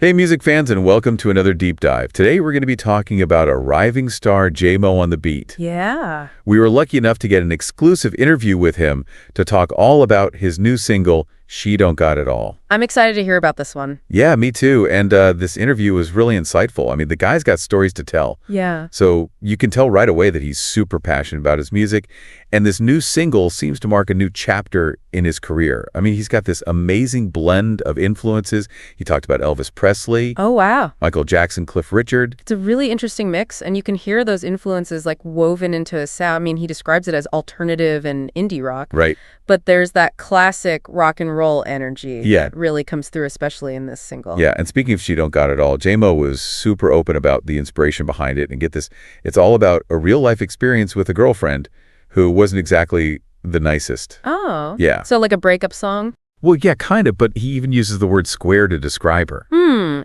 Hey music fans, and welcome to another deep dive. Today we're going to be talking about a rising star J-Mo on the beat. Yeah. We were lucky enough to get an exclusive interview with him to talk all about his new single, She Don't Got It All. I'm excited to hear about this one. Yeah, me too. And this interview was really insightful. I mean, the guy's got stories to tell. Yeah. So you can tell right away that he's super passionate about his music. And this new single seems to mark a new chapter in his career. I mean, he's got this amazing blend of influences. He talked about Elvis Presley. Oh, wow. Michael Jackson, Cliff Richard. It's a really interesting mix, and you can hear those influences like woven into his sound. I mean, he describes it as alternative and indie rock. Right. But there's that classic rock and roll energy Yeah. that really comes through, especially in this single. Yeah, and speaking of She Don't Got It All, J-Mo was super open about the inspiration behind it. And get this, it's all about a real-life experience with a girlfriend who wasn't exactly the nicest. Oh. Yeah. So like a breakup song? Well, yeah, kind of, but he even uses the word square to describe her.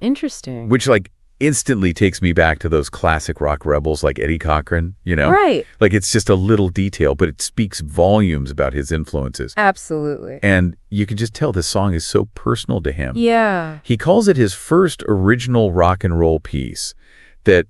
Interesting. Which, like, instantly takes me back to those classic rock rebels like Eddie Cochran, you know? Right. Like, it's just a little detail, but it speaks volumes about his influences. Absolutely. And you can just tell this song is so personal to him. Yeah. He calls it his first original rock and roll piece that,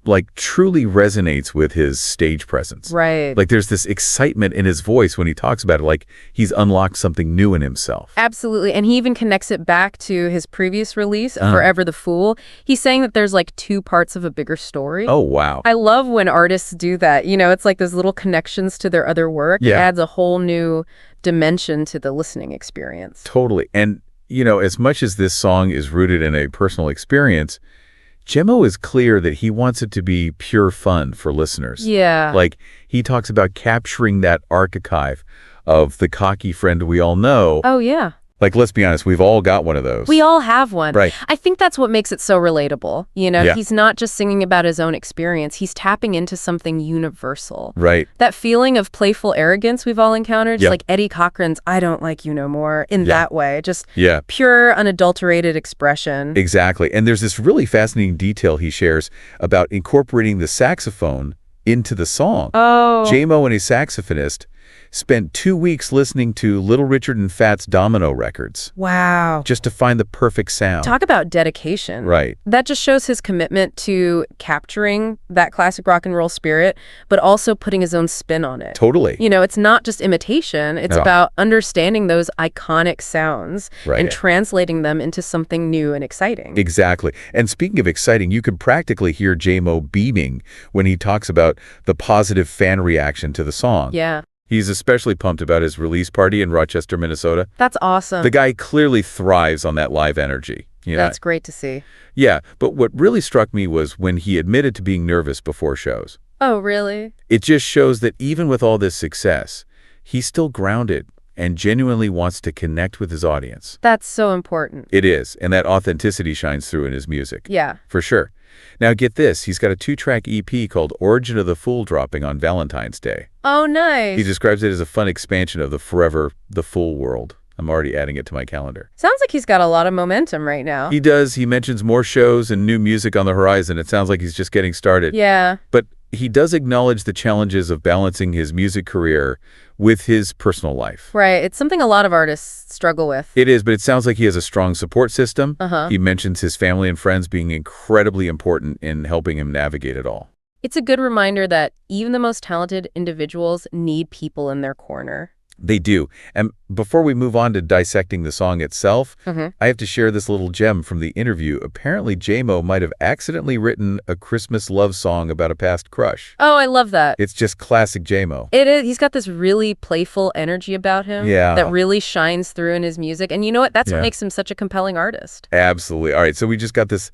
like, truly resonates with his stage presence. Right. Like, there's this excitement in his voice when he talks about it, like he's unlocked something new in himself. Absolutely. And he even connects it back to his previous release, Forever the Fool. He's saying that there's like two parts of a bigger story. Oh, wow. I love when artists do that. You know, it's like those little connections to their other work. Yeah. It adds a whole new dimension to the listening experience. Totally. And, you know, as much as this song is rooted in a personal experience, J-Mo is clear that he wants it to be pure fun for listeners. Yeah. Like, he talks about capturing that archetype of the cocky friend we all know. Oh, yeah. Like, let's be honest, we've all got one of those. We all have one. Right. I think that's what makes it so relatable. You know, Yeah. he's not just singing about his own experience. He's tapping into something universal. Right. That feeling of playful arrogance we've all encountered, just Yep. like Eddie Cochran's I Don't Like You No More, in Yeah. that way. Just Yeah. pure, unadulterated expression. Exactly. And there's this really fascinating detail he shares about incorporating the saxophone into the song. Oh. J-Mo and a saxophonist spent 2 weeks listening to Little Richard and Fat's Domino records Wow. just to find the perfect sound. Talk about dedication. Right. That just shows his commitment to capturing that classic rock and roll spirit, but also putting his own spin on it. Totally. You know, it's not just imitation. It's No. about understanding those iconic sounds Right. and translating them into something new and exciting. Exactly. And speaking of exciting, you can practically hear J-Mo beaming when he talks about the positive fan reaction to the song. Yeah. He's especially pumped about his release party in Rochester, Minnesota. That's awesome. The guy clearly thrives on that live energy. You know? That's great to see. Yeah, but what really struck me was when he admitted to being nervous before shows. Oh, really? It just shows that even with all this success, he's still grounded and genuinely wants to connect with his audience. That's so important. It is, and that authenticity shines through in his music. Yeah. For sure. Now get this, he's got a 2-track EP called Origin of the Fool dropping on Valentine's Day. Oh, nice. He describes it as a fun expansion of the Forever the Fool world. I'm already adding it to my calendar. Sounds like he's got a lot of momentum right now. He does. He mentions more shows and new music on the horizon. It sounds like he's just getting started. Yeah. But he does acknowledge the challenges of balancing his music career with his personal life. Right. It's something a lot of artists struggle with. It is, but it sounds like he has a strong support system. Uh-huh. He mentions his family and friends being incredibly important in helping him navigate it all. It's a good reminder that even the most talented individuals need people in their corner. They do. And before we move on to dissecting the song itself, I have to share this little gem from the interview. Apparently, J-Mo might have accidentally written a Christmas love song about a past crush. Oh, I love that. It's just classic J-Mo. It is. He's got this really playful energy about him Yeah. that really shines through in his music. And you know what? That's Yeah. what makes him such a compelling artist. Absolutely. All right, so we just got this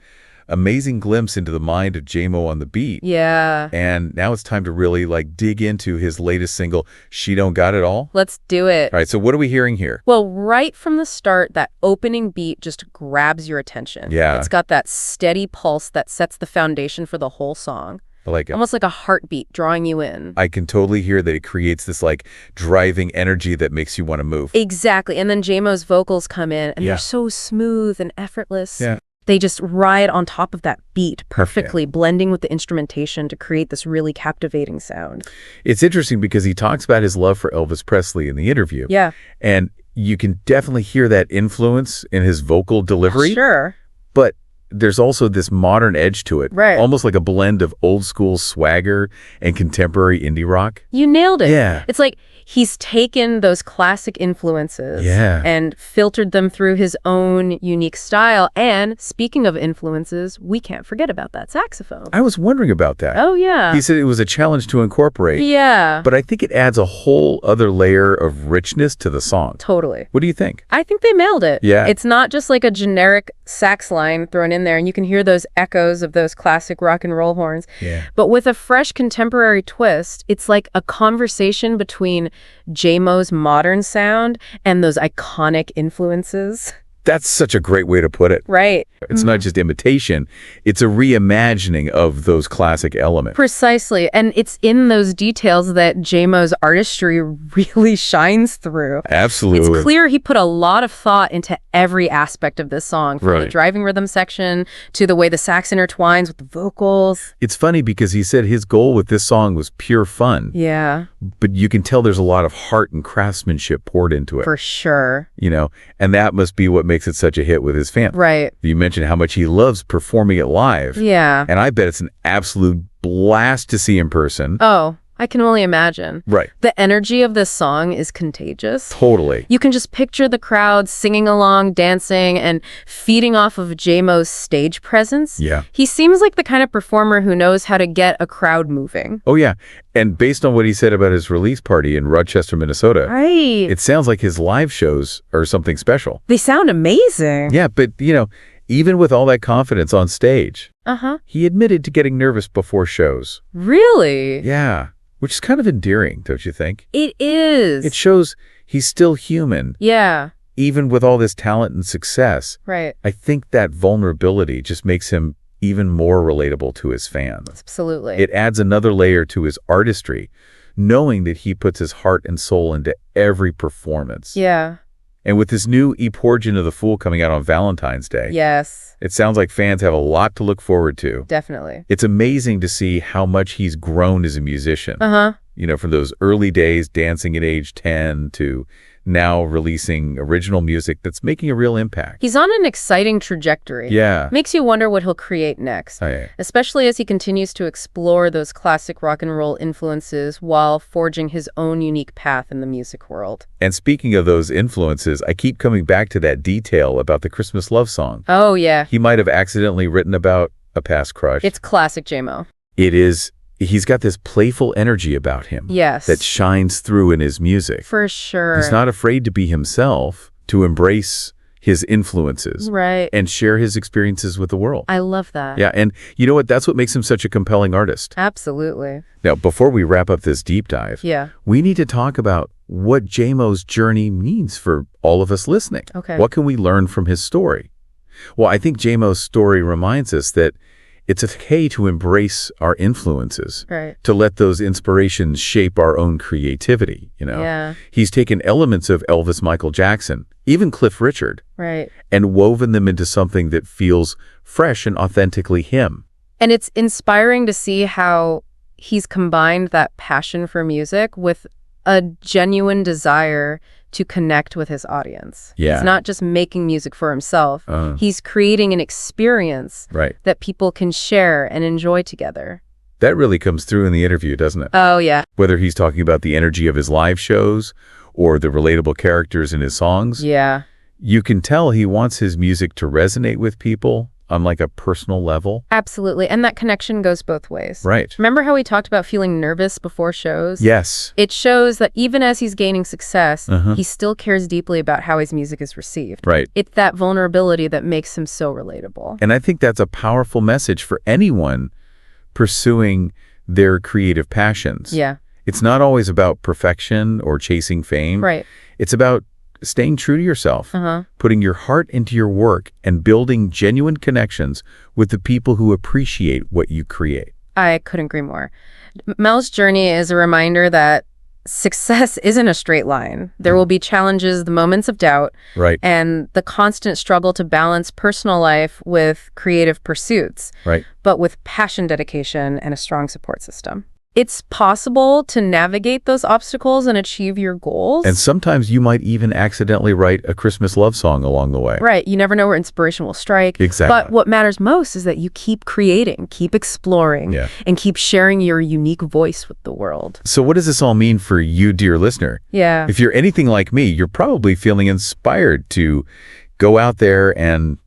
amazing glimpse into the mind of J-Mo on the beat. Yeah. And now it's time to really dig into his latest single, She Don't Got It All. Let's do it. All right, so what are we hearing here? Well, right from the start, that opening beat just grabs your attention. Yeah. It's got that steady pulse that sets the foundation for the whole song. I like it. Almost like a heartbeat drawing you in. I can totally hear that it creates this driving energy that makes you want to move. Exactly. And then J-Mo's vocals come in and Yeah. they're so smooth and effortless. Yeah. They just ride on top of that beat perfectly, blending with the instrumentation to create this really captivating sound. It's interesting because he talks about his love for Elvis Presley in the interview. Yeah. And you can definitely hear that influence in his vocal delivery. Sure. but there's also this modern edge to it. Right. Almost like a blend of old school swagger and contemporary indie rock. You nailed it. Yeah. It's like he's taken those classic influences and filtered them through his own unique style. And speaking of influences, we can't forget about that saxophone. I was wondering about that. Oh, yeah. He said it was a challenge to incorporate. Yeah. But I think it adds a whole other layer of richness to the song. Totally. What do you think? I think they nailed it. Yeah. It's not just like a generic sax line thrown in there, and you can hear those echoes of those classic rock and roll horns. Yeah. But with a fresh contemporary twist, it's like a conversation between J-Mo's modern sound and those iconic influences. That's such a great way to put it. Right. It's not just imitation, it's a reimagining of those classic elements. Precisely. And it's in those details that J-Mo's artistry really shines through. Absolutely. It's clear he put a lot of thought into every aspect of this song, from the driving rhythm section to the way the sax intertwines with the vocals. It's funny because he said his goal with this song was pure fun. Yeah. But you can tell there's a lot of heart and craftsmanship poured into it. For sure. You know, and that must be what makes it such a hit with his fans. Right. You mentioned how much he loves performing it live. Yeah. And I bet it's an absolute blast to see in person. Oh, I can only imagine. Right. The energy of this song is contagious. Totally. You can just picture the crowd singing along, dancing, and feeding off of J-Mo's stage presence. Yeah. He seems like the kind of performer who knows how to get a crowd moving. Oh, yeah. And based on what he said about his release party in Rochester, Minnesota, right, it sounds like his live shows are something special. They sound amazing. Yeah, but, you know, even with all that confidence on stage, he admitted to getting nervous before shows. Really? Yeah. Which is kind of endearing, don't you think? It is. It shows he's still human. Yeah. Even with all this talent and success. Right. I think that vulnerability just makes him even more relatable to his fans. Absolutely. It adds another layer to his artistry, knowing that he puts his heart and soul into every performance. Yeah. And with this new E Portion of the Fool coming out on Valentine's Day, yes, it sounds like fans have a lot to look forward to. Definitely. It's amazing to see how much he's grown as a musician. You know, from those early days dancing at age 10 to now releasing original music that's making a real impact. He's on an exciting trajectory. Yeah. Makes you wonder what he'll create next, especially as he continues to explore those classic rock and roll influences while forging his own unique path in the music world. And speaking of those influences, I keep coming back to that detail about the Christmas love song. Oh, yeah. He might have accidentally written about a past crush. It's classic J-Mo. It is. He's got this playful energy about him. Yes. That shines through in his music. For sure. He's not afraid to be himself, to embrace his influences. Right. And share his experiences with the world. I love that. Yeah, and you know what? That's what makes him such a compelling artist. Absolutely. Now, before we wrap up this deep dive, we need to talk about what J-Mo's journey means for all of us listening. Okay. What can we learn from his story? Well, I think J-Mo's story reminds us that it's okay to embrace our influences, to let those inspirations shape our own creativity, you know? Yeah. He's taken elements of Elvis, Michael Jackson, even Cliff Richard, right, and woven them into something that feels fresh and authentically him. And it's inspiring to see how he's combined that passion for music with a genuine desire to connect with his audience. Yeah. He's not just making music for himself. He's creating an experience that people can share and enjoy together. That really comes through in the interview, doesn't it? Oh, yeah. Whether he's talking about the energy of his live shows or the relatable characters in his songs. Yeah. You can tell he wants his music to resonate with people on like a personal level. Absolutely. And that connection goes both ways. Right. Remember how we talked about feeling nervous before shows? Yes. It shows that even as he's gaining success, he still cares deeply about how his music is received. Right. It's that vulnerability that makes him so relatable. And I think that's a powerful message for anyone pursuing their creative passions. Yeah. It's not always about perfection or chasing fame. Right. It's about staying true to yourself, putting your heart into your work, and building genuine connections with the people who appreciate what you create. I couldn't agree more. Mel's journey is a reminder that success isn't a straight line. There will be challenges, the moments of doubt, and the constant struggle to balance personal life with creative pursuits, but with passion, dedication, and a strong support system. It's possible to navigate those obstacles and achieve your goals. And sometimes you might even accidentally write a Christmas love song along the way. Right. You never know where inspiration will strike. Exactly. But what matters most is that you keep creating, keep exploring, and keep sharing your unique voice with the world. So what does this all mean for you, dear listener? Yeah. If you're anything like me, you're probably feeling inspired to go out there and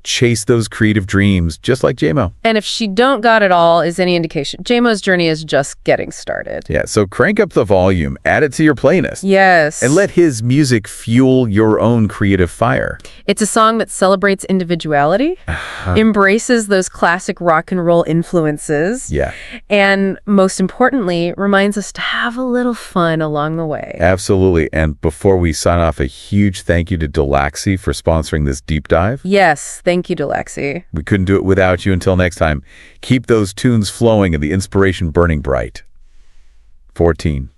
chase those creative dreams, just like J-Mo. And if she don't got it all is any indication, J-Mo's journey is just getting started. Yeah, so crank up the volume, add it to your playlist. Yes. And let his music fuel your own creative fire. It's a song that celebrates individuality, embraces those classic rock and roll influences, and most importantly, reminds us to have a little fun along the way. Absolutely. And before we sign off, a huge thank you to Dulaxi for sponsoring this deep dive. Yes, thank you, Dulaxi. We couldn't do it without you. Until next time, keep those tunes flowing and the inspiration burning bright. 14.